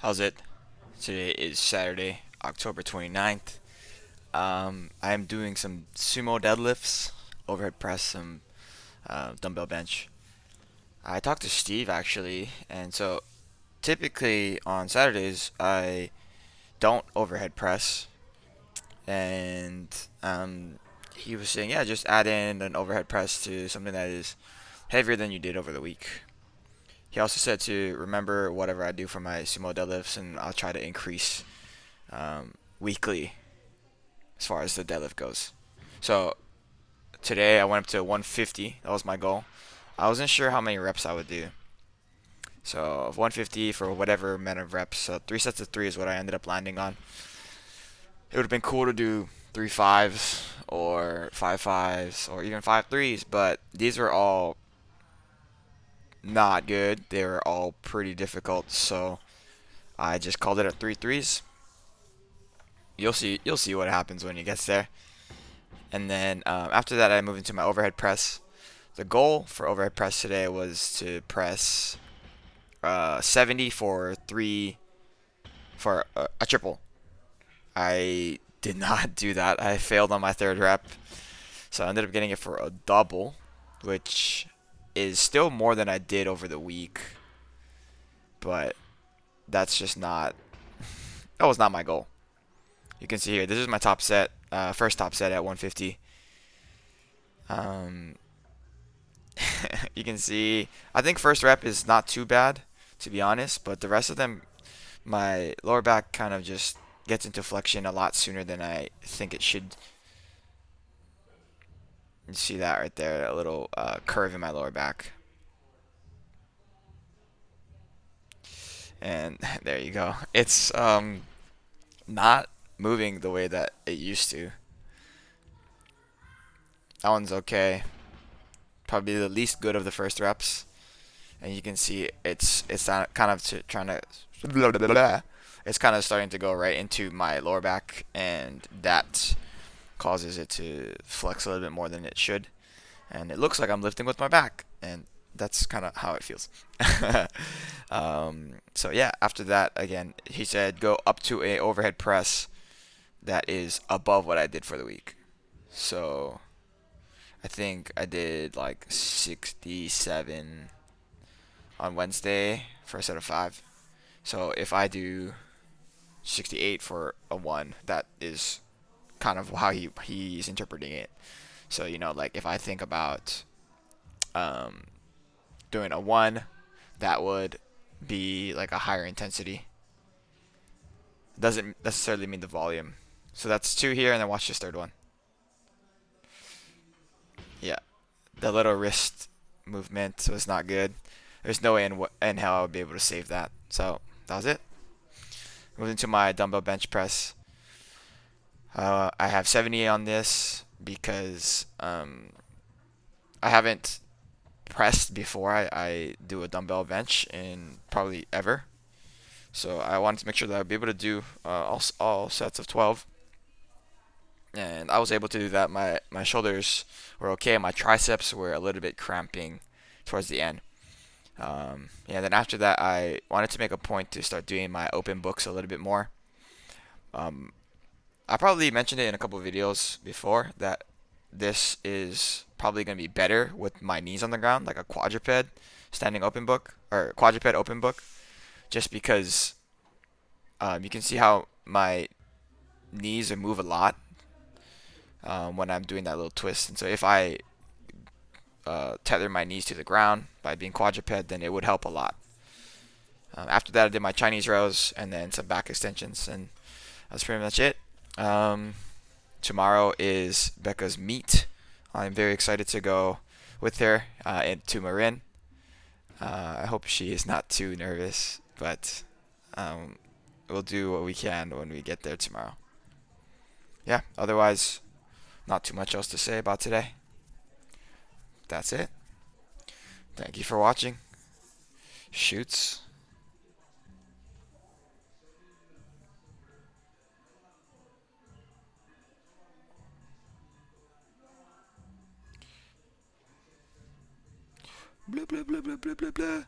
How's it? Today is Saturday, October 29th. I am doing some sumo deadlifts, overhead press, some dumbbell bench. I talked to Steve actually, and so typically on Saturdays I don't overhead press, and he was saying, yeah, just add in an overhead press to something that is heavier than you did over the week. He also said to remember whatever I do for my sumo deadlifts, and I'll try to increase weekly as far as the deadlift goes. So today I went up to 150. That was my goal. I wasn't sure how many reps I would do. So 150 for whatever amount of reps. So 3 sets of three is what I ended up landing on. It would have been cool to do 3 5s or 5 5s or even 5 3s, but these were all not good. They were all pretty difficult. So I just called it a 3 3s. You'll see. You'll see what happens when you get there. And then after that, I moved into my overhead press. The goal for overhead press today was to press 70 for three for a triple. I did not do that. I failed on my third rep, so I ended up getting it for a double, which is still more than I did over the week. But that's just not. That was not my goal. You can see here. This is my top set. First top set at 150. Um, you can see. I think first rep is not too bad, to be honest, but the rest of them, my lower back kind of just gets into flexion a lot sooner than I think it should. You see that right there, a little curve in my lower back. And there you go. It's not moving the way that it used to. That one's okay. Probably the least good of the first reps. And you can see it's kind of trying to it's kind of starting to go right into my lower back, and that causes it to flex a little bit more than it should. And it looks like I'm lifting with my back, and that's kind of how it feels. So yeah, after that, again, he said go up to a overhead press that is above what I did for the week. So I think I did like 67 on Wednesday for a set of five. So if I do 68 for a one, that is kind of how he's interpreting it. So like if I think about um, doing a one, that would be like a higher intensity. Doesn't necessarily mean the volume. So that's two here, and then watch this third one. Yeah, the little wrist movement was not good. There's no way in hell I would be able to save that. So that was it. Moving to my dumbbell bench press. I have 70 on this because I haven't pressed before I do a dumbbell bench in probably ever. So I wanted to make sure that I'd be able to do all sets of 12. And I was able to do that. My shoulders were okay. My triceps were a little bit cramping towards the end. Yeah, then after that, I wanted to make a point to start doing my open books a little bit more. Um, I probably mentioned it in a couple of videos before that this is probably going to be better with my knees on the ground, like a quadruped standing open book or quadruped open book, just because you can see how my knees move a lot when I'm doing that little twist. And so if I tether my knees to the ground by being quadruped, then it would help a lot. After that, I did my Chinese rows and then some back extensions, and that's pretty much it. Um, Tomorrow is Becca's meet. I'm very excited to go with her to Marin. I hope she is not too nervous, but um, we'll do what we can when we get there tomorrow. Yeah, otherwise, not too much else to say about today. That's it. Thank you for watching. Shoots. Blah blah blah blah blah blah blah.